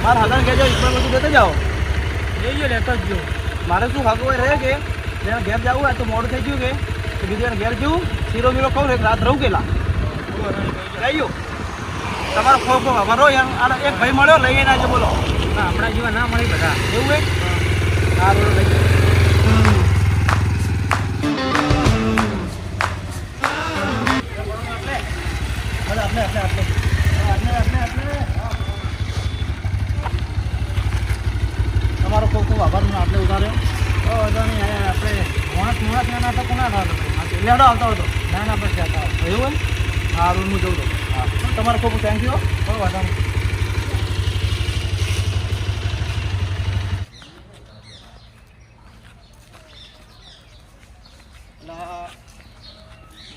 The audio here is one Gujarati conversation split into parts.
આ હગાને કહેજો ઈશ્વર બધું લેતા જાઓ લઈ ગયો લેતો જ જો મારે શું ખાવું હોય રહે કે જેને ઘેર જવું હોય તો મોડું થઈ ગયું કે તો બીજું એને ઘેર જવું શીરો બીરો ખાવું એક રાત રહું ગયેલા લઈ ગયો તમારો ખૂબ ખૂબ આભાર હો યાર એક ભાઈ મળ્યો લઈ આવીને આજે બોલો ના આપણા જેવા ના મળી બધા એવું હોય હા બોલો લઈ ગયો તમારો ખૂબ ખૂબ આભાર મને આપણે ઉતાર્યો આપણે મોણા ત્યાંના તો કોના થતો લેડો આવતો હતો ના ના બસ જતા એવું હોય હા રૂમ હું જઉં તો હા તમારો ખૂબ ખૂબ થેન્ક યુ કોઈ વાંધો નહીં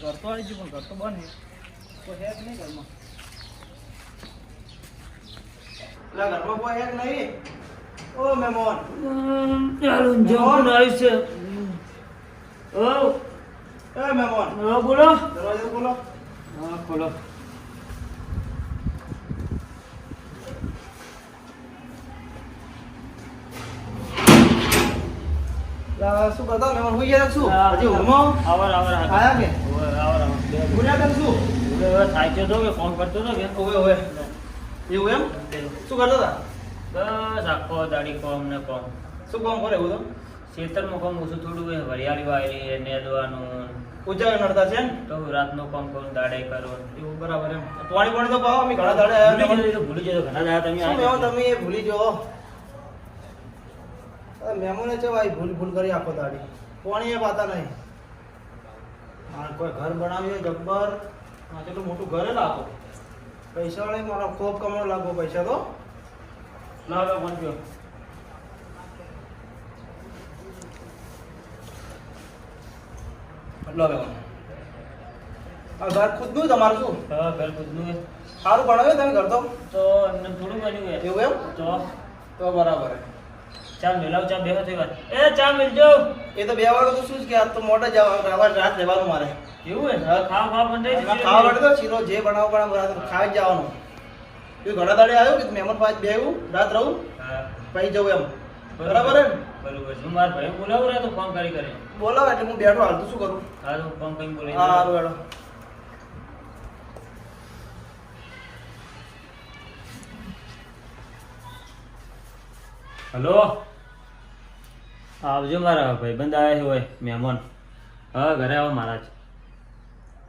ઘર તો આવી ગયું પણ ઘર તો બને તો હે જ નહીં ઘરમાં ઘરમાં કોઈ હે જ નહીં ઓ મહેમાન જમવાનું આવ્યું છે ઓ એ મહેમાન બોલો દરવાજો ખોલો હા ખોલો શું કરતા મહેમાન હોઈ ગયા શું હજી ઊંઘમાં આવાર આયા કે આવાર બોલ્યા કેમ શું સાચો તો કે ફોન કરતો હતો કે ઓવે ઓવે એવું એમ શું કરતા હતા બસ આખો દાડી કોમ ને કોમ શું કામ કરે એવું તો ખેતરમાં કોમ ઓછું થોડું હોય હરિયાળી વાયરી નેદવાનું ઉજાગર નડતા છે ને તો રાતનું કામ કરું દાડે કરું એવું બરાબર એમ પાણી પાણી તો પાવો અમે ઘણા દાડે આવ્યા ભૂલી જતો ઘણા દાડા તમે શું મહેમાન તમે એ ભૂલી જો મહેમાને છે ભાઈ ભૂલ કરી આખો દાડી પાણી એ પાતા નહીં હા કોઈ ઘર બનાવ્યું હોય જબ્બર હા કેટલું મોટું ઘરે લાગો પૈસા વાળા મારો ખૂબ કમાવા લાગો પૈસા તો લાવો ફોન પીઓ લો બેવાનું આ ઘર ખુદનું તમારું શું હા ઘર ખુદનું હે સારું બનાવ્યું તમે ઘર તો એમને થોડું બન્યું હે એવું એમ તો બરાબર ચા મેલાવ ચા બેહો થઈ વાત એ ચા મેલજો એ તો બે વાગે તો શું જ કે આજ તો મોટા જવા રાત રહેવાનું મારે એવું હે હા ખાવા મંડે ખાવા માટે તો શીરો જે બનાવો પણ ખાઈ જ જવાનું તું ઘણા દાડે આવ્યો કે મહેમાન પાસે બેહું રાત રહું હા પછી જવું એમ બરાબર એમ બરોબર હું મારા ભાઈ બોલાવું રહ્યા તો ફોન કરી બોલાવો એટલે હું બેઠો હાલ તો શું કરું હા તો ફોન કરીને બોલાવી હા સારું બેઠો હલો આવજો મારા ભાઈબંધ આવ્યા હોય મહેમાન હા ઘરે આવો મહારાજ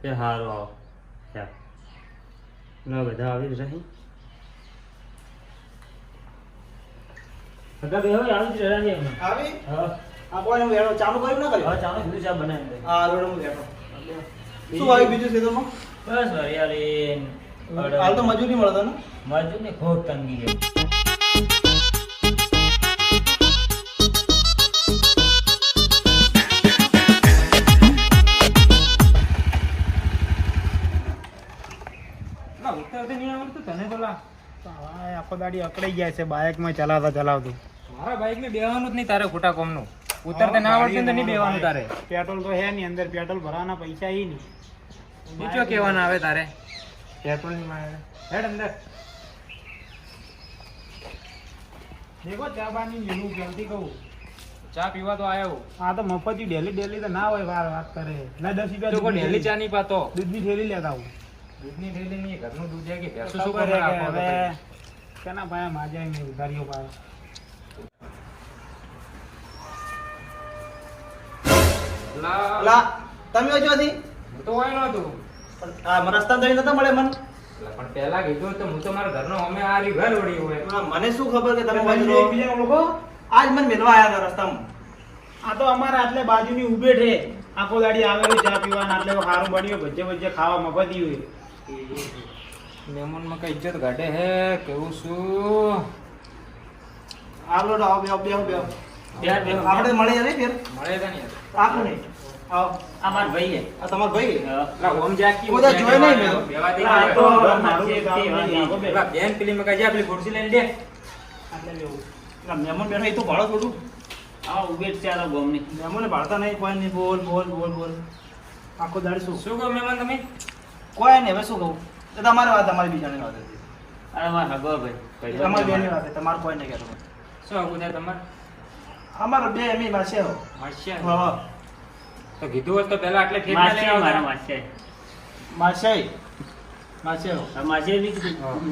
કે સારું આવો બધા આવી રહી બધા બે હોય આવી જ રહ્યા છે આવી હા આ કોઈ હું બેઠો ચાલુ કર્યું ના કર્યું હા ચાલો બીજું ચા બનાવી દે હા રોડ હું બેઠો શું આવ્યું બીજું ખેતરમાં બસ હરિયાળી હાલ તો મજૂરી મળતો ને મજૂર ને ખૂબ તંગી છે આખો દાડી અકડાઈ ગયા છે બાઇકમાં ચલાવતું મારા બાઈક ને બેવાનું જ નહીં તારે ખોટા કોમનું ઉતરતે ના આવડતું તો નહીં બેવાનું તારે પેટ્રોલ તો હે નહીં અંદર પેટ્રોલ ભરવાના પૈસા ઈ નહીં નીચો કેવાના આવે તારે પેટ્રોલ ની મારે હેડ અંદર દેખો ચા બાની લીલું જલ્દી કહું ચા પીવા તો આવ્યો આ તો મફતી ડેલી તો ના હોય વાત કરે ના 10 રૂપિયા તો કોઈ ડેલી ચા નહીં પાતો દૂધની થેલી લેતા આવું દૂધની થેલી નહીં ઘરનું દૂધ છે કે ભેંસો શું ખબર કરે હે કે આપો હવે કેના પાયા માજ્યા નહીં ઉધારીઓ પાયા લા તમે હજુથી હું તો હોય નહોતું આ રસ્તા જઈ નતા મળે મને પણ પહેલા કીધું તો હું તો મારા ઘરનો અમે આ રહ્યું ઘર ઓળી હોય મને શું ખબર કે તમે બાજુ બાજુ એકબીજાને ઓળખો આજ મને મેળવા આવ્યા હતા રસ્તામાં આ તો અમારા આટલે બાજુની ઉભે છે આખો દાડી આવેલું ચા પીવાના આટલે સારું બન્યું ભજ્જે ખાવા મફતી હોય મહેમાનમાં કઈ ઇજ્જત ઘટે હે કેવું શું આવો તો આવો બેહો યાર બે આપણે મળી જાય ફેર મળે તો નહીં આખો નહીં આવો આ મારા ભાઈ છે આ તમારો ભાઈ લા ઓમ જાકી કોઈ તો જોઈ નહીં મેં. બેવા દે આ તો મારું જે કામ તે નહીં. વાંધો. પેલા બેન પેલી માં કઈ પેલી ખુરશી લઈને દે આટલે લેવું ના મહેમાન બેઠા એ તો ભાડો થોડું આ ઉભેટ છે આ ગોમની મહેમાને ભાડતા નહીં કોઈ નહીં બોલ આખો દાડી શું શું કહો મહેમાન તમે કોઈ નહીં હવે શું કહું એ તમારી વાત તમારી બીજાની વાત હતી અરે મારા હગો ભાઈ ભાઈ તમારી બેની વાત છે, તમારે કોઈ નહીં કહેતો. શું આવું થાય તમારે અમારે બે એમની પાસે હો. માસ્યા હા તો કીધું હોત તો પહેલા આટલે ઠેક ના લઈ મારા આવતા. માસ્યા માસે માસે હો. માસ્યા નહીં કીધું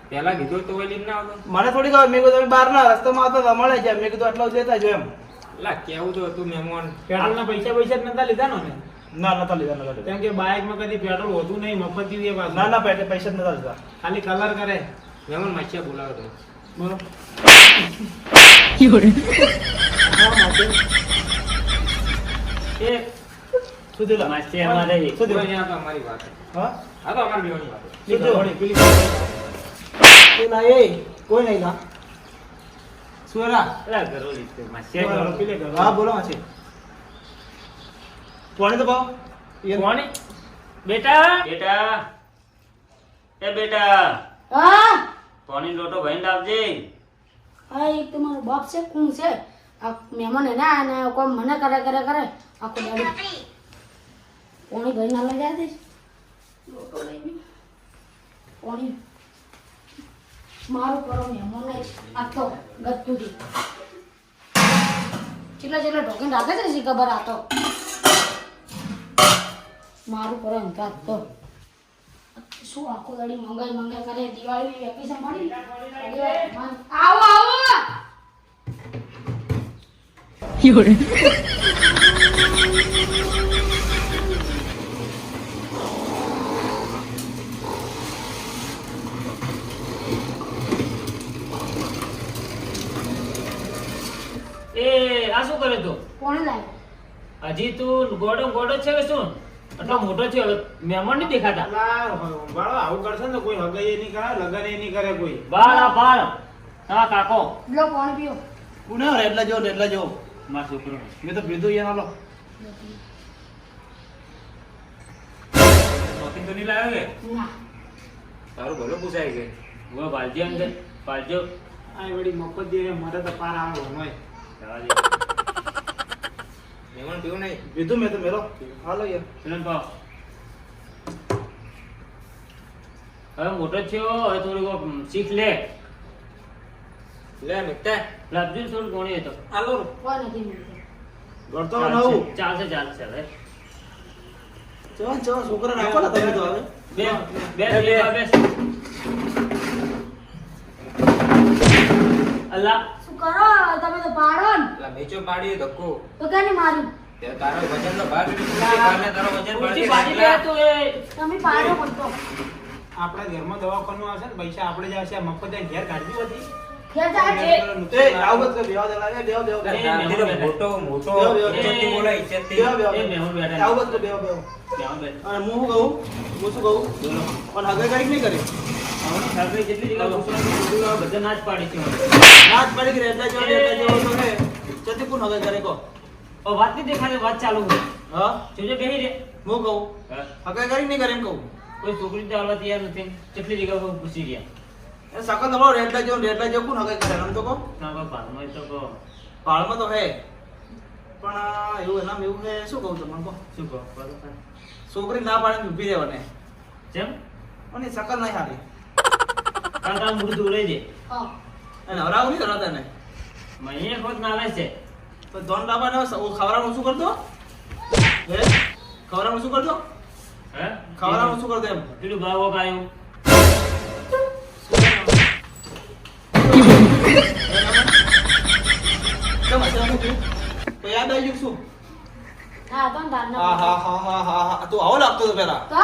પહેલા કીધું હોત તો કોઈ લઈને ના આવતો. મને થોડી ખબર, મેં કીધું તમે બહારના રસ્તામાં આવતા હતા, મળે જાય, મેં કીધું આટલા લેતા જો એમ. લા કેવું તો હતું મહેમાન. પેટ્રોલના પૈસા જ નતા લીધા ને ના નતા લીધા નતા લીધા. કેમ કે બાઇકમાં કદી પેટ્રોલ હોતું નહીં, મફત દીધી એ પાછું. ના ના પૈસા જ નતા લીધા. ખાલી કલર કરે. મહેમાન માસ્યા બોલાવો તો. બોલો. એ શું થયું લા? માસ્યા અમારે શું થયું? કોઈ નહીં, આ તો અમારી વાત છે. હા આ તો અમારી બેવાની વાત છે. શું થયું? પેલી એ ના એ કોઈ નહીં ના સુરા. પેલા ઘરો લીધું માસ્યા પેલી ઘરો. હા બોલો માસી. કોણે તો ભાવ કોણ બેટા બેટા એ બેટા હા પાણી લોટો ભરીને લાવજે હા એક તમારો બાપ છે કોણ છે આ મહેમાન હે ને અને કોમ મને કરે આખો દાડી પાણી ભરી ના લઈ જાય દે લોટો લઈને પાણી મારું કરો મહેમાન આ તો ગત્તુથી ચેટલા ઢોકીને રાખે છે શી ખબર આ તો મારું કરો એમ કાત તો શું આખો દાડી મંગાઈ કરે દિવાળી વેકેશન મળી આવો આવો એ આ શું કરે તું કોણે લાવ્યો હજી તું ગોડો છે કે શું આટલો મોટો છે મહેમાન નહીં દેખાતા બાળો આવું કરશે ને તો કોઈ હગાઈ નહીં કરે, લગન એ નહીં કરે કોઈ. બાળ હા કાકો લો પાણી પીઓ કોને રેડલા જો મારો છોકરો મેં તો પીધું યાર હાલો. શોપિંગ તો નહીં લાવ્યો કે? ના તારું ભલો પૂછાય કે? वो बालजी अंदर बालજો આ વળી મફત દે મારે તો પાર આવો હોય. જવા દે મહેમાન પીવું નહીં. પીધું મેં તો મેલો હાલો યાર. ચલન પાવ હવે મોટો થયો હવે થોડું શીખ લે લે મિત્તા. લાવજો થોડું કોણી હતો હાલો. કોઈ નથી મળતો ગળતો નવું ચાલશે હવે ચો છોકરા નાખો ને તમે તો હવે. બે અલ્લાહ શું કરો તમે તો પાડો ને લા મેચો પાડી ધક્કો. તો કેની માર્યું તે તારો વજનનો ભાગ એટલે તારો વજન ઉલટી બળતી પાડી લે રાખલા. તો એ તમે પાડો પડતો આપણા ઘરમાં દવાખાનું આવશે ને પૈસા આપણે જ આવશે. આ મફત ત્યાં ઘેર કાઢવી હતી. ઘેર જાય એ આવું બસ બેવા દે લાગે બેવા એ તારો મહેમાન મોટો મોટો બેહો, બેહો. ઇજ્જતથી બોલાય, ઇજ્જતથી. બેવા એ મહેમાન બેઠા. આવું બસ બેવા અને હું શું કહું પણ હગે કઈક નહીં કરી સાગરી જેટલી જગ્યા પૂછવાનું બધા ના જ પાડી છે નાચ પડી ગઈ રેડલા જો તો હે જતી કોણ હગે કરે કો ઓ વાત નહીં દેખાડે વાત ચાલુ છે હા જોજે બેહી રે હું કહું હગે કરી નહીં કરે એમ કહું કોઈ છોકરી તો આવવા તૈયાર નથી કેટલી જગ્યા પર પૂછી ગયા એ સકલ તમારો રેડલા જો કોણ હગે કરે એમ તો કહો ના બાપા મેં તો કહો પાળમાં તો હે પણ એવું એનામ એવું હે શું કહું તમને કહો શું કહો બરોબર છોકરી ના પાડીને ઊભી રહેવાને જેમ અને સકલ નહીં હારી કાલ તારું મોઢું દૂર રહી જાય હા અને હરાવ નહીં હરાતા ને મહિને ખોટ ના આવે છે તો ધોન ડાબાને ખવડાવવાનું શું કરતો હે ખવડાવવાનું શું કરતો હે ખવડાવવાનું શું કરતો એમ પેલું ભાવો પાયું કેમ હશે હું થયું? તો યાદ આવી ગયું શું હા તો તાર હા હા હા હા હા હા તું આવો લાગતો હતો પેલા તો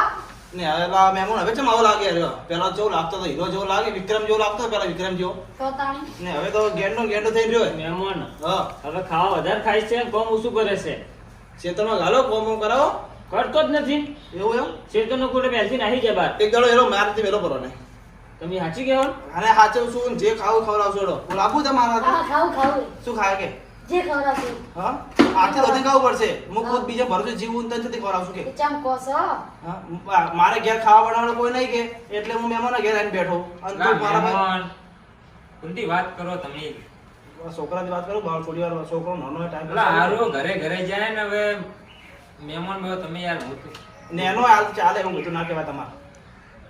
ને હવે મહેમાન હવે ચમ આવો લાગે યાર પેલા જેવો લાગતો હતો હીરો જેવો લાગે વિક્રમ જેવો લાગતો હતો પેલા વિક્રમ જેવો તો તાણી ને હવે તો ગેંડો થઈ રહ્યો મહેમાન હા હવે ખાવા વધારે ખાય છે કોમ ઓછું કરે છે ખેતરમાં ઘાલો કોમ કરાવો કરતો જ નથી એવું એમ ચેતનનો કોટે બેસી નાહી જાય બાર એક દાડો એનો મારથી વેલો કરો ને તમે સાચી કહેવાનું અને હાચવું શું જે ખાવું ખવડાવશો એડો હું લાગુ છે મારા હા ખાવું શું ખાય કે જે ખવડાવશે હા આથી બધી ખાવું પડશે હું ખુદ બીજા ભરોસે જીવું તને નથી ખવડાવશું કે એ ચમ કોસો હા મારે ઘેર ખાવા બનાવવાનું કોઈ નહીં કે એટલે હું મહેમાનના ઘેર આવીને બેઠો અને લા તું મારા ભાઈ મહેમાન. ઊંધી વાત કરો તમે. છોકરાની વાત કરું બાળ થોડી વાર છોકરો નાનો ટાઈમ પેલા હારું ઘરે જાય ને હવે મહેમાન તમે યાર હું તો- નેનો હાલ ચાલે એવું બધું ના કહેવાય તમારે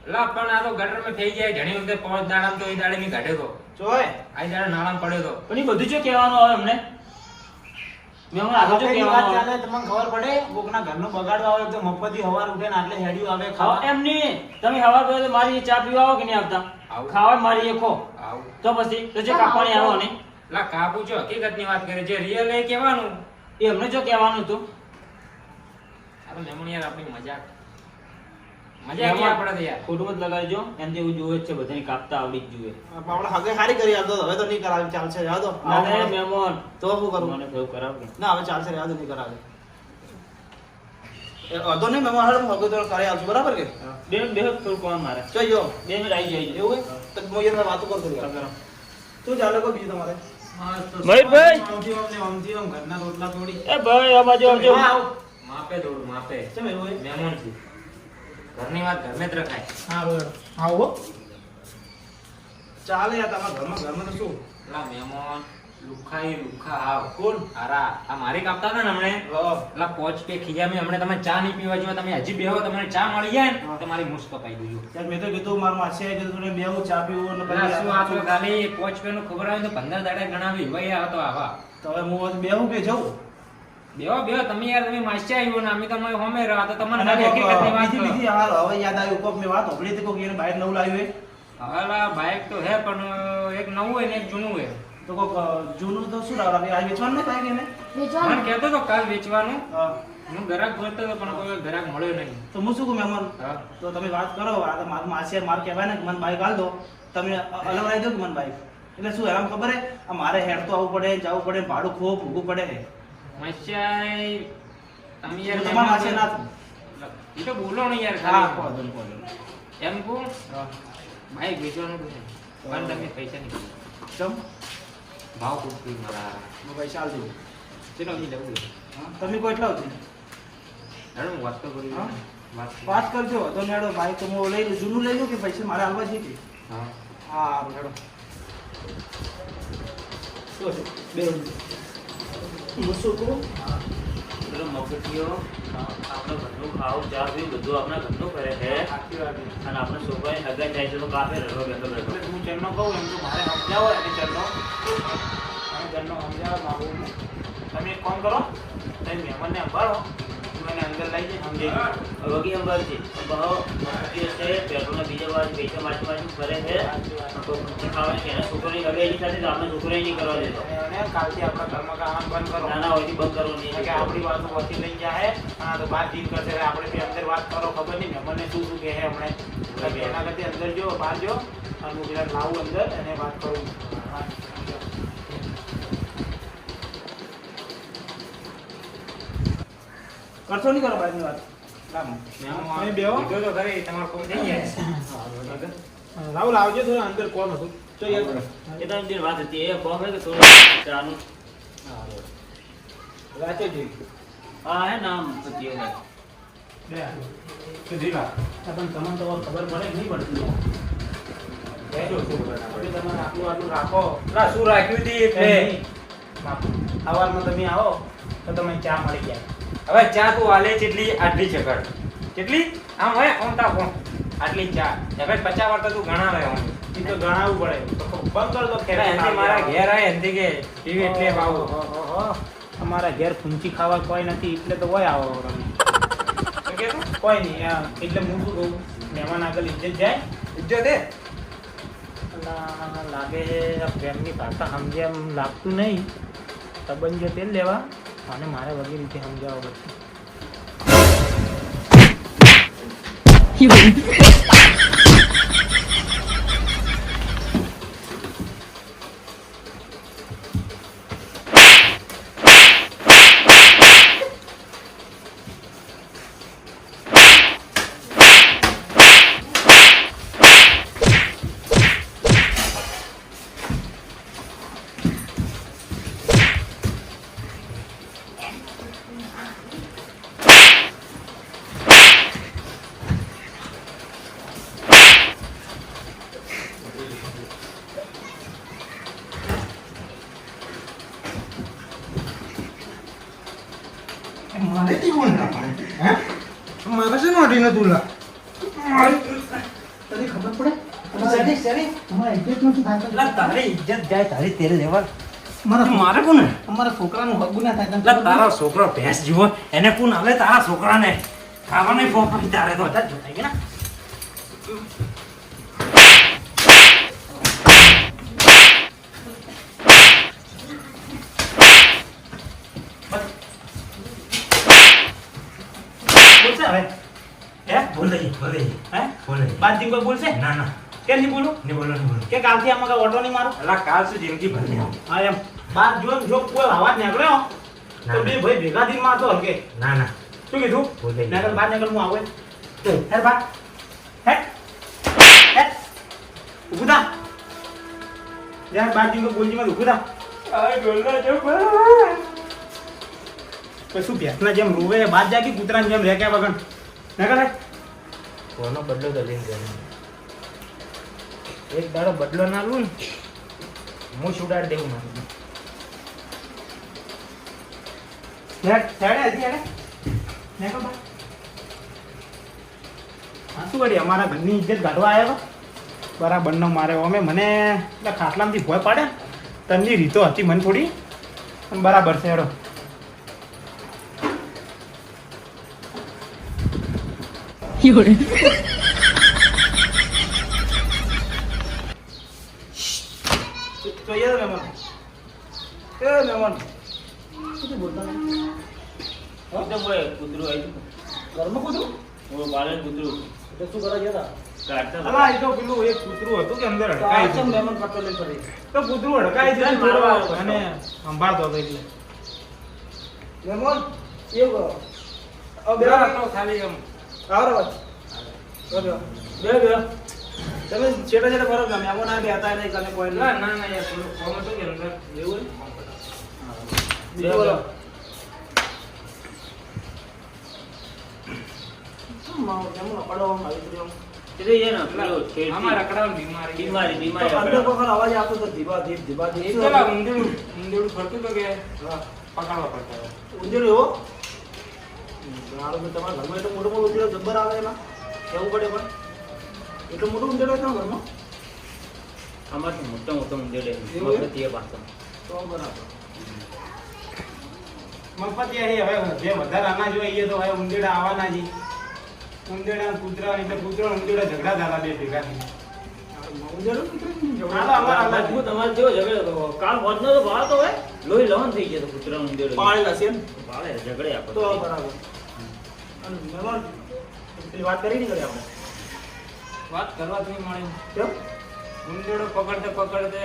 લા પણ આ તો ગટરમાં થઈ જાય ઘણી વખતે 5 દાડામાં તો એ દાડે ની કાઢ્યો તો જોય આ દાડે નાળામાં પડ્યો તો પણ એ બધું શું કહેવાનું આવે અમને મહેમાન આગળ શું આપણી વાત કહેવાનું આવે? ચાલે તમને ખબર પડે કોકના ઘરનું બગાડવા આવે તો મફતી હવાર ઉઠે ને આટલે હેડ્યું આવે ખાવા એમ નહીં તમે હવા પડે તો મારી ચા પીવા આવો કે નહીં આવતા આવું. ખાવા મારી એ ખો આવું તો પછી તો જે કાપવાની આવો ને લા કાપુ છો હકીકતની વાત કરે જે રિયલ એ કહેવાનું એ અમને જો કહેવાનું હતું આપણે મહેમાન યાર આપણી મજાક મજાક યાર આપણે તો યાર ખોટું મત લગાડજો એમ તો એવું જોવે જ છે બધાને કાપતા આવડી જ જોઈએ આપણે હગે હારી કરી આપતો હવે તો નહીં કરાવે ચાલશે યાદ હો ના ના મહેમાન તો શું કરું મને થયું કરાવ કે ના હવે ચાલશે યાદ નહીં કરાવે એ અધો નહીં મેં હળ હગે તો કરી આવજો બરાબર કે બે બે થોડું કોણ મારે જોઈજો 2 મિનિટ આવી જાય એવું હે તો હું એને વાતો કરતો યાર શું ચાલે કોઈ બીજું તમારે મયુરભાઈ! આમથી આમ ઘરના રોટલા તોડી એ ભાઈ આ બાજુ આવજો માપે થોડું માપે કેમ એવું હે મહેમાન છે ઘરની વાત ઘરમે જ રખાય હા રોડ આવો ચાલે યાર તમારા ઘરમાં તો શું લા મહેમાન લુખા આવ કોણ આરા આ મારી કાપતા હતા ને હમણે લા પોચ પે ખીજા મે હમણે તમે ચા નહીં પીવા જો તમે હજી બેહો તમને ચા મળી જાય ને તો મારી મુસ્ક કપાઈ દીધું યાર મેં તો કીધું મારા માસી આવી કીધું તું બેવું ચા પીવું ને લા શું આ તો ખાલી પોચ પે નું ખબર આવે તો 15 દાડા ગણાવી ભાઈ આ તો આવા તો હવે હું બેવું કે જવું બેહો તમે યાર તમે માસ્યા આવ્યો ને અમે તમે હોમે રહા તો તમને અને ખાલી હકીકતની વાત બીજી બીજી હાલ હવે યાદ આવ્યું કોક મેં વાત સાંભળી હતી કોક એને બહાર નવું લાવ્યું હે હવાલા બાઇક તો હે પણ એક નવું હોય ને એક જૂનું હોય તો કોક જૂનું તો શું લાવે આ વેચવાનું નહીં થાય કે એને વેચવાનું મને કહેતો તો કાલ વેચવાનું હા. હું ગ્રાહક ગોતતો હતો પણ કોઈ ગ્રાહક મળ્યો નહીં તો હું શું કહું મહેમાન હા તો તમે વાત કરો આ તો મારું માસી મારે કહેવાય ને કે મને બાઈક હાલ દો તમે અલગ લાવી દો કે મને બાઈક એટલે શું એમ ખબર હે આ મારે હેડ તો આવવું પડે જવું પડે ભાડું ખૂબ ભૂગવું પડે હે માસ્યાઈ તમે યાર તમારા માસી ના થાય. એ તો બોલો ને યાર હા ખાલી કોદો કોદો એમ કહું હા બાઈક વેચવાનું તો છે પણ તમે પૈસા નહીં ચમ ભાવ ખૂબ થઈ મારા હું પૈસા હાલ દઉં ચલો અહીં લેવું છે હા તમે કોઈ એટલા હતી હેડો હું વાત તો કરું હા? વાત કરું. વાત કરજો તો નેડો બાઈક તો હું લઈ લઉં જૂનું લઈ લઉં કે પૈસા મારે હાલવા છે કે હા હા નેડો શું છે બે હું શું કહું પેલો મફતિયો આપણે ઘરનું ખાવું ચા પીવું બધું આપણા ઘરનું કરે છે સાચી વાત છે. અને આપણે છોકરાને હગા જાય છે તો કાપે રડો બેઠો બેઠો એટલે હું ચરનો કહું એમ તો મારે સમજાવો એને ચરનો અને ચરનો સમજાવવા માંગુ છું. તમે એક કામ કરો તમે મહેમાનને સંભાળો હું એને અંદર લઈ જઈ સમજાવી દઉં. વગી અંબર છે બહુ મફતિયો છે પેટ્રોલના બીજા વાર પૈસા માચું કરે છે તો પછી ખાવાનું કે એના છોકરાની હગે એની સાથે તો આપણે છોકરાએ નહીં કરવા દેતો અને કાલથી આપણા ઘરમાં કામ બંધ કરો નાના હોયથી બંધ કરવું નહીં કે આપણી વાતો વચ્ચે લઈ જાય આ તો બહાર જીત કરશે એટલે આપણે બી અંદર વાત કરો ખબર નહીં મહેમાનને શું શું કહે હમણે એટલે એના કરતી અંદર જો બહાર જો અને હું પેલા લાવું અંદર અને વાત કરું કરશો નહીં કરો બહારની વાત મહેમાન બેહો. કીધું તો ખરી તમારું કામ થઈ જાય રાહુલ આવજો થોડું અંદર કોણ હતું ચાલ એ તો એમ વાત હતી એ કહો કે થોડું ચાનું રાતે જઈ હા હે નામ મફતિયો છે સુધી પણ તમને તો ખબર પડે કે નહીં પડતી કહેજો શું આપણે તમારે આટલું આટલું રાખો લા શું રાખ્યું હતી એટલે સવારમાં તમે આવો તો તમને ચા મળી જાય હવે ચા તું આલે કેટલી આટલી ચકડ કેટલી આમ હોય કોણ તા કોણ આટલી ચા હવે 50 વાર તો તું ગણા રહ્યો એ તો ગણાવવું પડે તો બંધ કર દો ખેરા એનથી મારા ઘેર આય એનથી કે ટીવી એટલે બાવો અમારા ઘેર ફૂંચી ખાવા કોઈ નથી એટલે તો હોય આવો તમે શું કહેતો કોઈ નહીં એટલે હું શું કહું મહેમાન આગળ ઇજ્જત જાય ઇજ્જત હે લાગે આ પ્રેમની ભાષા સમજ્યા એમ લાગતું નહીં સંબંધ જો તેલ લેવા અને મારે વગેરે રીતે સમજાવવા પડશે મારે છે નોટી નતું લા તને ખબર પડે શેરી શેરી અમારા ઇજ્જતનું શું થાય લા તારી ઇજ્જત જાય તારી તેરે લેવા મારા મારે કોને અમારા છોકરાનું હક ગુના થાય તને લા તારો છોકરો ભેંસ જીવો એને કોણ આવે તારા છોકરાને ખાવા નહીં ફોફાઈ તારે તો બધા જ જોતાઈ ગયા ને બોલશે હવે હે બોલે હે બોલે બાદજી કોઈ બોલશે ના ના કેમ નહીં બોલું નહીં બોલો કે કાલથી આમાં કઈ ઓટો નહીં મારો લા કાલ શું જિંદગી ભરી હા એમ બાર જો કોઈ અવાજ નીકળ્યો તો બે ભાઈ ભેગા થઈને મારતો હલકે ના ના શું કીધું બોલે નીકળ બહાર નીકળ હું આવું હેર બા હેટ હેટ ઉભું થા યાર બાદજી કોઈ બોલજી માં ઉભું થા આ ગોલ્લા જો પછી શું ભેંસના જેમ રોવે બાદ જાગી કૂતરાની જેમ રેક્યા વગર નીકળ કોનો બદલો તો લઈને ગયો એક દાડો બદલો ના લઉં ને હું છોડાડી દેવું મારું હેડ હેડ હજી હેડ નીકળ બા હા શું કરી અમારા ઘરની ઇજ્જત કાઢવા આવ્યા બરાબર નો મારે અમે મને એટલે ખાટલામાંથી ભોય પાડે તમની રીતો હતી મને થોડી પણ બરાબર છે હેડો જોઈએ તો મહેમાન એ મહેમાન શું બોલતા નહીં એકદમ બોય કૂતરું આવ્યું ઘરમાં કૂતરું હું પાલન કૂતરું એટલે શું કરવા ગયા કાઢતા હતા અલા એ તો પેલું એક કૂતરું હતું કે અંદર કાંઈ અડકાઈ છે છે મહેમાન પટ્ટો લઈ કરી તો કૂતરું અડકાઈ છે ચાલ, થોડો મારવા આવ્યો. અને સંભાળતો હતો એટલે મહેમાન એવું કરો બે ખાલી એમ આવરો વાત બે તમે છેટા છેટા ફરો ને મહેમાન આ બે હતા નહીં કને કોઈ ના નહીં ના ના યાર થોડું કોમ હતું કે અંદર એવું બીજું બોલો મહેમાન અડવામાં આવી ગયો એટલે એ ને પેલો છેડતી. આમાં રખડાવ બીમારી બીમારી અંદર વખત અવાજ આવતો હતો ધીબા ધીબા એ તો લા ઊંધેડું ફરતું તો કે પકડવા પડતા હતા. ઊંધેડું એવો મારું તો તમારા ઘરમાં એટલું મોટું મોટું ઊંધેડું જબ્બર આવે એમાં કેવું પડે પણ એટલું મોટું ઊંધેડું હોય તમારા ઘરમાં આમાંથી મોટો મોટો ઊંધેડો એવું છે? મફતી એ પાછો તો બરાબર મફતી અહીં હવે જે વધારે અનાજ હોય એ તો હવે ઉંદેડા આવવાના જ ઉંદેડા અને કૂતરા એટલે કૂતરો અને ઉંદેડા ઝઘડા થતા બે ભેગા થઈને ઊંધેડું કીધું હાલો, અમારા અનાજ મજબૂત તમારે જેવો ઝઘડો હતો. કાલ વધનો તો ભાળ તો હોય લોહી લવણ થઈ ગયો તો કૂતરાનો ઊંધેડો પાળેલા છે ને ભાળે ઝઘડે આપણે તો બરાબર અને મહેમાન પેલી વાત કરી નહીં કરી આપણે વાત કરવા જ નહીં મળી કેમ ઊંધેડો પકડતે પકડતે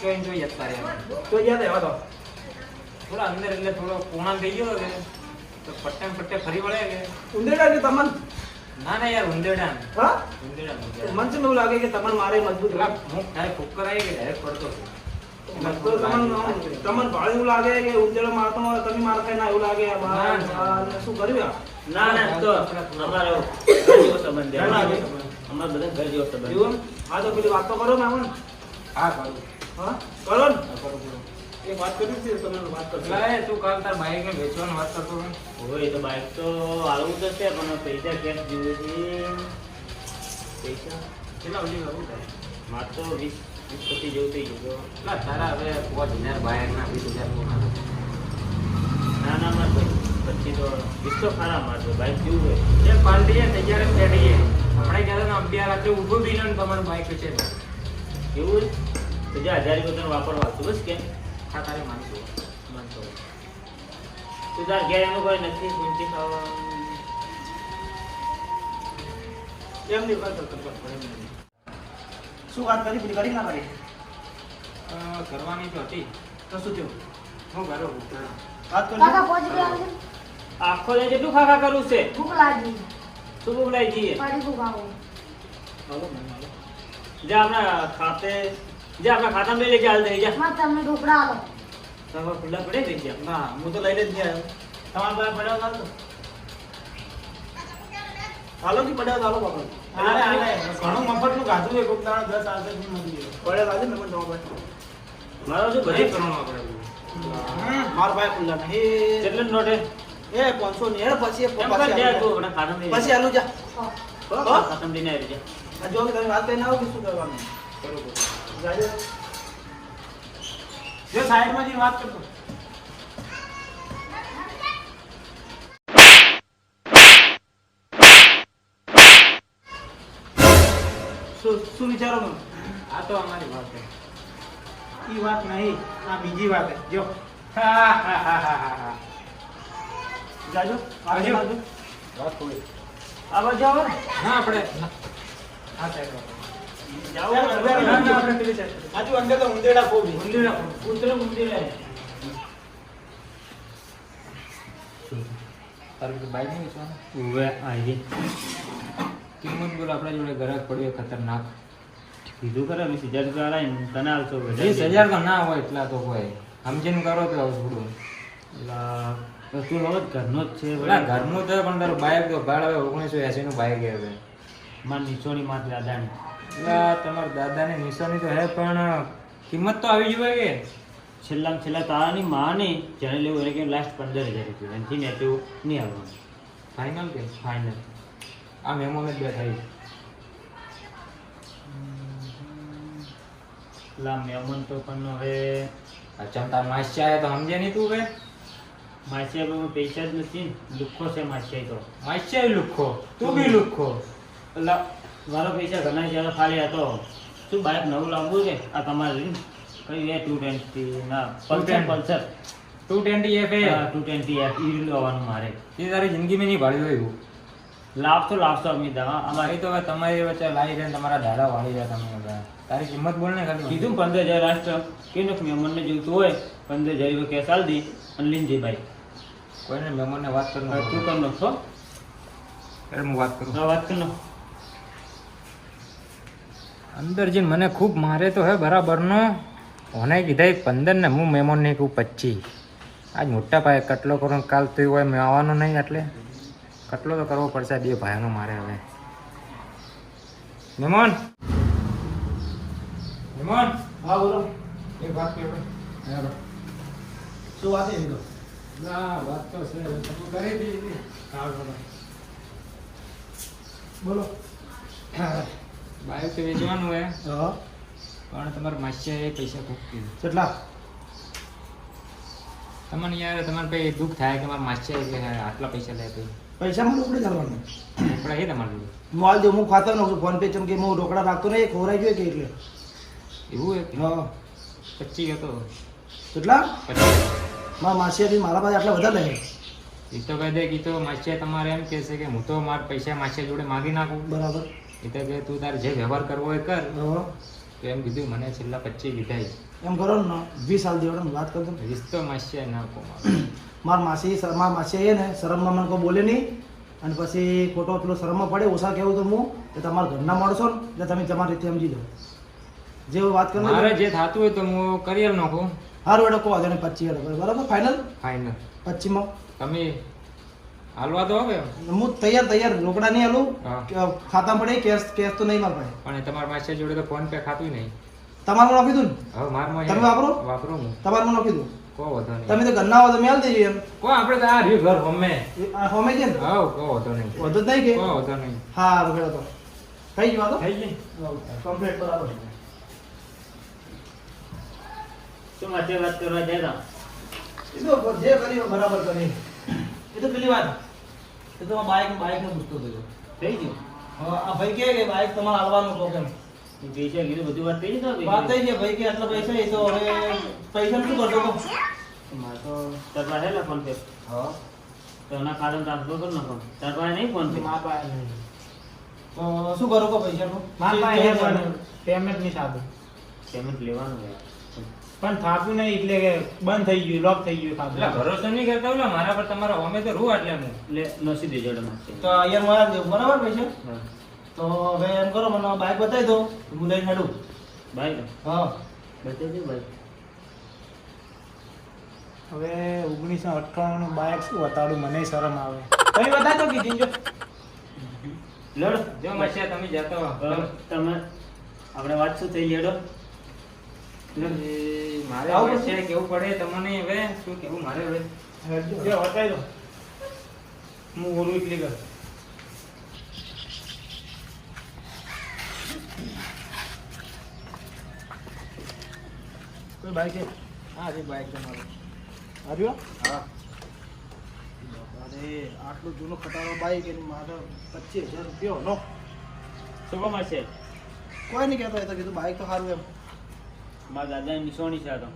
જોઈ જોઈ જતા રહ્યા તો યાદ આવ્યા તો થોડા અંદર એટલે થોડો કોણા થઈ ગયો કે તો પટ્ટે ને પટ્ટે ફરી વળે કે ઊંધેડા કે તમને ના ના યાર ઊંધેડા હા ઊંધેડા મને છે ને એવું લાગે કે તમારે મારે મજબૂત પેલા હું ખાલી ફુક્કર આવી કે ડાયરેક્ટ પડતો હતો. તમને ભાડે એવું લાગે કે ઊંધેડો મારતો હોય તમે મારતા ના એવું લાગે આ બા- આ શું કર્યું આ? ના ના તો અમારો ઘર જેવો સંબંધ છે. ઘર લાગે. અમારા બધા ઘર જેવો સંબંધ એવું એમ? હા તો પેલી વાત તો કરો ને આમાં હા કરું હા કરો ને હા, કરું કરું. એ વાત કરી છે તમે વાત કરશો પેલા એ તું કાલ તાર બાઈક ને વેચવાની વાત કરતો હતો ને? હોય તો બાઈક તો હાલવું તો છે પણ પૈસા કેશ જોઈએ છે પૈસા કેટલા બધી કરવું તારે? માર તો 20-25 જેવું થઈ ગયું પેલા તારા હવે 5000 બાઈક ના 20000 કોના? ના ના માર પછી તો 20 તો ખરા માર તો બાઈક જેવું હોય જે પાર્ટી છે તૈયાર જ બેઠી છે. હમણાં કહેતા હતા ને અગિયાર રાત્રે ઊભું બી ને તમારું બાઈક છે કેવું હોય તો જે 1000 રૂપિયા વાપરવા આવતું બસ કેમ હા તારે માનશું માનતો હોય. તું તાર ઘેર એનું કોઈ નથી ઊંચી ખાવા એમ નહીં કરતો શું વાત કરી પેલી કરી ના કરી કરવાની તો હતી તો શું થયું હું ઘરે ઉઠ્યો. વાત કરી કાકા પહોંચી ગયા છે આખો દે જેટલું ખાખા કરવું છે ભૂખ લાગી શું ભૂખ લાગી જઈએ પાડી ભૂખ આવો જે આપણા ખાતે જે આપણા ખાતામાં લઈ લેજે હાલ દઈ જા માં તમને ઢોકળા આલો તમારે ખુલ્લા પડે દઈ જા ના હું તો લઈને જ નહીં આવ્યો તમારા પાસે પડ્યો ચાલો હાલો કે પડ્યો ચાલો બાપા હાલે, હાલે. ઘણું મફતનું ગાધું છે કોક દાડો 10 આવશે નહીં મળી ગયો. પડ્યો લાગે ને મને તમારા પાસે મારો શું બધી બધી કરવાનું આપણે. મારા ભાઈ ખુલ્લા નહીં કેટલા નોટે એ 500 ની હેડ પછી એમ કર દે તું આપણા ખાતામાં લઈ પછી જા. આલું જા હા. હો? ખાતામાં લઈને આવી જા આ જો તમે વાત કરીને આવો કે શું કરવાનું જાજો જો સાઈડમાં જઈને વાત કરતો શું વિચારો તમે આ તો અમારી વાત છે ઈ વાત નહીં આ બીજી વાત છે જો હા હા હા હા હા જાજો વાત જાજો. જાજો વાત થોડી. આ બાજુ આવો ને. ના આપણે હા સાહેબ જાઓ ના, ના, આપણે પેલી સાઈડ. આજુ અંદર તો ઉંદેડા બહુ છે. ઉંદીડા કૂતરો ઉંદીડા તારું તો બાઈક નહીં વેચવાનું ઉવે આવી કિંમત બોલ આપણા જોડે ગ્રાહક પડ્યો ખતરનાક કીધું ખરા મેં 1000 રૂપિયા આલાય તને આલશો 20,000 તો ના હોય એટલા તો હોય સમજીને કરો તો આવું થોડું તો તું હવે ઘરનો જ છે પેલા ઘરનું તો પણ તારું બાઈક તો ભાડ હવે 1980 નું બાઈક હવે માર નીચોની માથ દાદાની એટલે તમારા દાદાની નિશાની તો હે પણ કિંમત તો આવી જોઈએ કે છેલ્લામાં છેલ્લા તારાની માની જેને લેવું એને કે લાસ્ટ 15,000 રૂપિયા એનાથી નેટું નહીં આવવાનું ફાઇનલ કે ફાઇનલ આ મેમોને જ બે થાય લા મેમન તો પણ હવે ચમતા માસ્યા આવે તો સમજે નહીં તું કે માસિયા પર પૈસા જ નથી ને. લુખ્ખો છે માસિયા તો માસ્યા લુખો તું બી લુખો એટલે મારો પૈસા ઘણા જ્યારે ખાલી હતો શું બાઇક નવું લાવવું છે આ તમારે લઈને કઈ એ 220 ના પલ્સર 220 F એ 220 એફ ઈ લેવાનું મારે એ તારી જિંદગીમાં નહીં ભાડ્યું એવું લાવશો અમિત દવા અમારે અમારી તો હવે તમારી વચ્ચે લાવી રહ્યા ને તમારા દાડા વાળી રહ્યા તમે બધા તારી કિંમત બોલ ને ખાલી કીધું 15,000 રાષ્ટ્ર કે મહેમાનને જોઈતું હોય 15,000 રૂપિયા કેશ આલ દી અને લઈને જઈ ભાઈ કોઈને મહેમાનને વાત કર હવે તું કરી નાખશો હું વાત કરું હા વાત કરી નાખ અંદર જઈને મને ખૂબ મારે તો હે બરાબરનો ઓને કીધા 15 ને હું મહેમાનને કહું 25 આજ મોટા પાયે કટલો કરો કાલ તો હોય મેં આવવાનું નહીં એટલે કટલો તો કરવો પડશે બે ભાઈઓનો મારે હવે મહેમાન મહેમાન હા બોલો એક વાત કહો શું વાત છે તો ના વાત તો છે તમે કરી દીધી હા બોલો બોલો બાઈક તો વેચવાનું હે હા પણ તમારા માસ્યા એ પૈસા ખૂબ કીધું કેટલા તમને યાર તમારે ભાઈ દુઃખ થાય કે મારા માસ્યા એટલે આટલા પૈસા લે ભાઈ પૈસા મને રોકડે ચાલવાનું રોકડા છે તમારા જોડે મોબાઈલ દઉં હું ખાતો ન ફોન પે ચમ કે હું રોકડા રાખતો નહીં ખોરાઈ જોઈએ કે એટલે એવું હે કે હા 25 હતો કેટલા 25 મારા માસિયાથી મારા પાસે આટલા બધા લે એ તો કહી દે કે તો માસ્યા તમારે એમ કહે છે કે હું તો મારા પૈસા માસ્યા જોડે માગી નાખું બરાબર એ તો કે તું તારે જે વ્યવહાર કરવો હોય કર હા તો એમ કીધું મને છેલ્લા 25 લીધા એમ કરો ને 20 સાલ દેવાને વાત કરતો રિશ્તો માસ્યા ના કો મારા માસી એ ને શરમમાં મને કોઈ બોલે નહીં અને પછી ખોટો પેલો શરમમાં પડે ઓછા કહેવું તો હું કે તમારા ઘરના માણસો ને એટલે તમે તમારી રીતે સમજી લો જે વાત કરો મારે જે થતું હોય તો હું કરી નાખું હારું એડો કહો વાંધો નહીં 25 બરાબર ફાઇનલ ફાઇનલ 25 માં તમે હાલવા દો હવે હું તૈયાર રોકડા નહીં હાલું હા. ખાતા પડે કેશ તો નહીં મારા પાસે પણ તમારા માસ્યા જોડે તો ફોન પે ખાતું નહીં તમારું નાખી દઉં ને હવે મારમાં તમે વાપરો? વાપરું હું તમારું નાખી દઉં કો વધો નહીં તમે તો ઘરના હો તમે હાલ દેજો એમ કો આપણે તો આ રહ્યું ઘર હમે આ હોમે છે ને હાવ કો વધો નહીં વધુ જ નહીં કે કો વધો નહીં હા રોકડા તો થઈ ગયું વાતો થઈ ગઈ કમ્પ્લીટ બરાબર શું માથે વાત કરવા જાય એ તો જે કર્યું બરાબર કરી એ તો પેલી વાત એ તો બાઇક ને પૂછતો હતો થઈ ગયું હા આ ભાઈ કહે કે બાઇક તમારે હાલવાનું તો કેમ પૈસા કીધું બધું વાત થઈ ગઈ વાત થઈ ગઈ ભાઈ કે આટલા પૈસા એ તો હવે પૈસા શું કરશો કહો મારે તો તરવા છે ને ફોન પે હા તો એના ખાતામાં ટ્રાન્સફર કરી નાખો તરવા નહીં ફોન પે મારા પાસે નહીં. તો શું કરો કહો પૈસાનું મારા પાસે છે પણ પેમેન્ટ નહીં થતું પેમેન્ટ લેવાનું હોય પણ થતું નહીં એટલે કે બંધ થઈ ગયું લોક થઈ ગયું એટલે ખાતું ભરોસો નહીં કરતા ઓલા મારા પર તમારા હોમે તો રૂ એટલે હું એટલે નસી દેજો તમારે તો અહીંયા મારા દેવું બરાબર પૈસા હા તો હવે એમ કરો મને બાઇક બતાવી દો હું લઈને હેડું ભાઈ હા બતાવજો ભાઈ હવે 1998 નું બાઇક શું બતાડું મને શરમ આવે તમે બતાવી દો કીધી જો લડ જો માસ્યા તમે જતો તમે આપણે વાત શું થઈ લેડો મારે આવું માસ્યા કેવું પડે તમને હવે શું કેવું મારે હવે જે બતાવી દો હું ઓલું ક્લિક કર કોઈ બાઈક છે? હા જે બાઇક તમારું આવ્યો? હા અરે આટલું જૂનું ખટારો બાઈક એની મારે 25,000 રૂપિયા નો. શું કામ હશે? કોઈ નહીં કહેતો, એ તો કીધું બાઈક તો સારું એમ. મારા દાદાની નિશાની છે આ તો.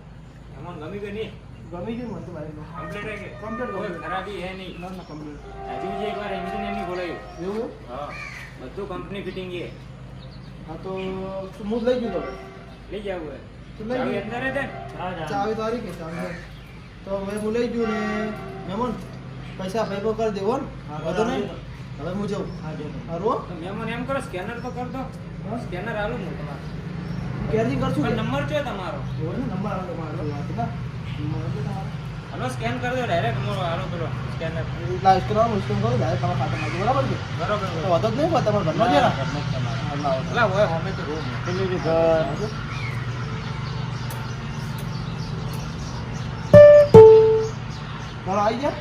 એમાં ગમી ગઈ નહીં ગમી ગયું મને તો બાઈક કમ્પ્લીટ હે કે કમ્પ્લીટ કોઈ ગમી. ખરાબી હે નહીં ના ના કમ્પ્લીટ. હજુ જે એકવાર એન્જિન એની બોલાયું એવું? હા બધું કંપની ફિટિંગ છે હા તો હું જ લઈ ગયો તો. લઈ જાવ હે તું લઈ ચાવી ગયો? અંદર હે તે હા, હા. ચાવી તારી કે ચાવી? તો હવે હું લઈ ગયો ને મેમન પૈસા ભાઈ પર કરી દેવો ને. હા, વધુ નહીં? બરાબર. હવે હું જાઉં. હા, જો. સારું હો? તો મેમોન એમ કરો સ્કેનર તો કર દો સ્કેનર આલું હું તમારું કેરથી કરશું પણ કે? નંબર છે તમારો એવો ને નંબર આવે તમારો વાત ના. નંબર છે તમારો. હલો સ્કેન કરી દો ડાયરેક્ટ અમારો હાલો પેલો સ્કેનર લાઈવ સ્કેન કરો ડાયરેક્ટ તમારા ખાતામાં આવી, બરાબર છે? બરોબર તો વધુ જ નહીં હોય તમારો ઘરનો છે ને? તમારા. હા, લાવો. પેલા હોય અમે તો રૂમ પેલું જે ઘર. મારો આવી ગયા?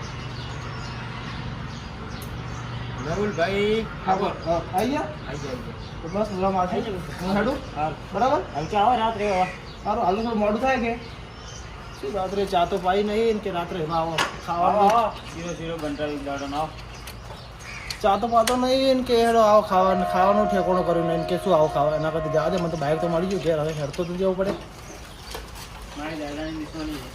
રાહુલભાઈ ખબર હા, આવી ગયા? આઈ જાય તો બસ રમ આવશે. હું હેડું? હા. બરાબર? હલકે આવો રાત્રે આવો. સારું હાલું થોડું મોડું થાય કે શું રાત્રે ચા તો પાઈ નહીં ને કે રાત્રે એમાં આવો આવો, ખાવાનું આવો. 0-0 બંટાળી દાડો આવો. ચા તો પાતો નહીં ને કે હેડો આવો ખાવાનું ઠેકોણો કર્યું નહીં ને કે શું આવો ખાવા એના કરતા જવા દે. મને તો બાઇક તો મળી ગયું ઘેર, હવે હેડતો તો જવું પડે. મારી દાદાની નિશાની છે.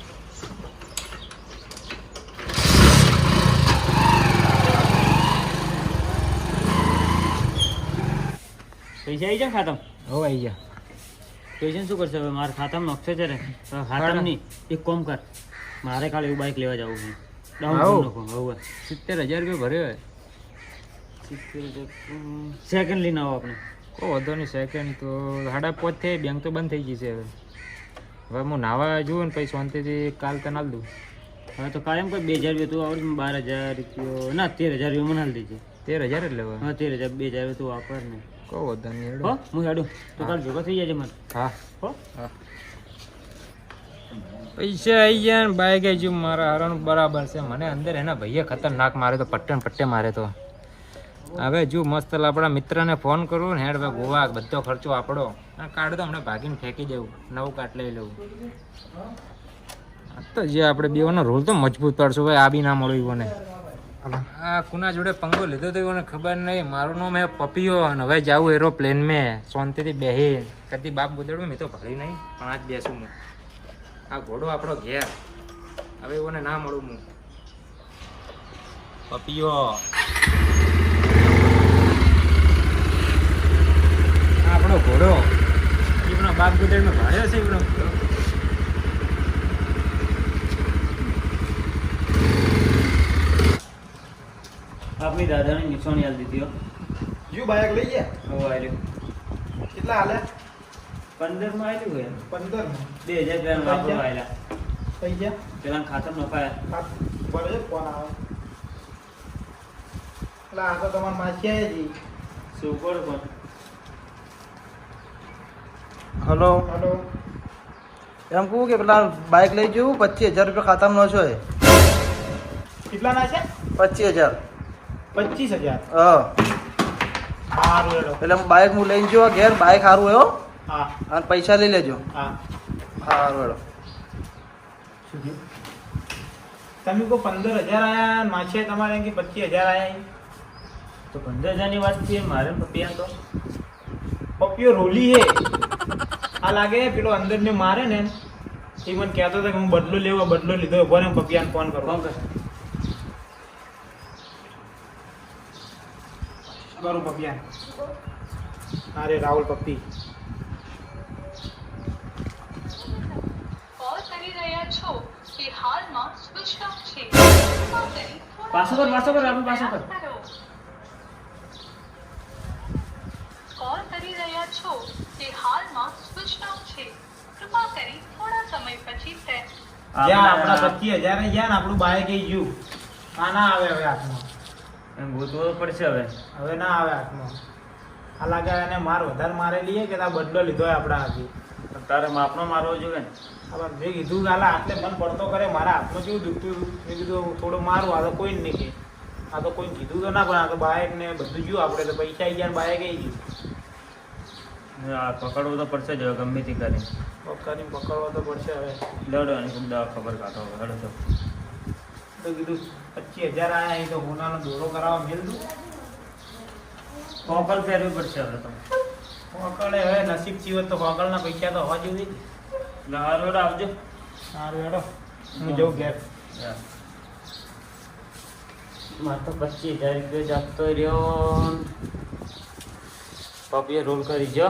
પૈસા આવી જાય ખાતામાં? હો આઈ જા પૈસા શું કરશે હવે? મારા ખાતામાં નોખશે છે ને તો ખાતામાં નહીં, એક કામ કર, મારે કાલે એવું બાઇક લેવા જવું છે. ડાઉન આવો. નાખો હવે. 70,000 રૂપિયા ભર્યો હોય સેકન્ડ લઈને આવો આપણે. કોઈ વધો નહીં સેકન્ડ તો 5.5 થઈ બેંક તો બંધ થઈ ગઈ છે હવે હવે હું નાવા જુઓ ને પછી શાંતિથી કાલ તને આલ દઉં હવે તો કાયમ કોઈ 2,000 રૂપિયા તું આવડે, 12,000 રૂપિયા ના 13,000 રૂપિયા મને હાલ દેજે. 13,000 જ લેવા હા 13,000 2,000 તું વાપર ને. કોઈ વધો નહીં હો હેડો. હું હેડું તો કાલ ભેગો થઈ જાય મને. હા હો પૈસા આવી ગયા ને બાઈક આવી ગયું મારા હારાનું બરાબર છે. મને અંદર એના ભાઈએ ખતરનાક મારે તો પટ્ટે ને પટ્ટે મારે તો. હવે જો મસ્ત આપણા મિત્રને ફોન કરું ને હેડ ભાઈ ગોવા બધો ખર્ચો આપણો અને કાર્ડ તો હમણાં ભાગીને ફેંકી દેવું, નવું કાર્ડ લઈ લેવું. આ તો જે આપણે બેવાનો રોલ તો મજબૂત પડશે ભાઈ, આ બી ના મળ્યું મને. આ કુના જોડે પંગો લીધો તો મને ખબર નહીં. મારું નામ હે પપિયો અને હવે જાઉં એરોપ્લેન મેં શાંતિથી બેહી. કદી બાપ બુદડું મેં તો ભરી નહીં પણ આજ બેસું હું. આ ઘોડો આપણો ઘેર, હવે એને ના મળું હું. પપિયો આ આપણો ઘોડો એમનો બાપ બુદડ મેં ભાડ્યો છે એમનો ઘોડો. આપણી દાદાની નિશાની હાલ દીધી હો. યુ બાઇક લઈ ગયા? હું આવ્યું કેટલા હાલે? 15 માં આવ્યું હોય 15 2,000 રૂપિયા વાપરવા આવેલા. થઈ ગયા? પેલા ખાતામાં નખાયા. બોલે છે ફોન આવે. એટલે આ તો તમારા માસી જી. શું કરો પણ? હલો હલો, એમ કહું કે પેલા બાઇક લઈ જવું 25,000 રૂપિયા ખાતામાં નો છો એ. કેટલાના છે? 25,000. 25,000. હા સારું હેડો. એટલે હું બાઇક હું લઈને જવા ઘેર, બાઇક સારું એવો હા અને પૈસા લઈ લેજો. હા. સારું હેડો. શું થયું? તમે કહો 15,000 આયા ને માછે તમારે એમ કે 25,000 આયા. તો 15,000 ની વાત છે મારે પપિયા તો. પપ્પીઓ રોલી હે. આ લાગે પેલો અંદર ને મારે ને એ મને કહેતો હતો કે હું બદલો લીધો ઉભો ને પપિયાને ફોન કરો. કોણ કરે? કરું પપિયાને. અરે રાહુલ પપ્પી. કોલ કરી રહ્યા છો તે હાલમાં સ્વિચ ઓફ છે. પાછો કર આપણે પાછો કર. કોલ કરી રહ્યા છો તે હાલમાં સ્વિચ ઓફ છે. કૃપા કરી થોડા સમય પછી જ્યાં આપણા 25,000 ગયા ને આપણું બાઈક એ ગયું. આ ના આવે હવે હાથમાં. એમ ગોતવો પડશે હવે. હવે ના આવે હાથમાં. આ લાગે એને માર વધારે મારેલી હે કે આ બદલો લીધો હોય આપણા હાથી. તારે માપનો મારવો જોઈએ ને. હવે મેં કીધું કે આલા આટલે મન પડતો કરે, મારા હાથમાં કેવું દુખતું હતું. મેં કીધું થોડું મારું, આ તો કોઈ જ નહીં કે. આ તો કોઈ કીધું તો ના, પણ આ તો બાઇક ને બધું ગયું આપણે તો પૈસા આવી ગયા ને બાઇક આવી ગયું. હા, પકડવું તો પડશે જ હવે ગમે તે કરી. પકડીને પકડવા તો પડશે હવે. લડો અને ખૂબ દવા ખબર કાઢો લડો તો તો કીધું 25,000 આયા એ તો હોનાનો દોરો કરાવવા મેલ દઉં. કોકલ ફેરવી પડશે હવે તો હોકળે હવે નસીબ જીવત તો હોકળના પૈસા તો હોવા જોઈએ. લહારોડ આવજો સારું હેડો હું જઉં ઘેર. મારે તો 25,000 રૂપિયા જ આપતો રહ્યો પપ્પીએ રોલ કરી જો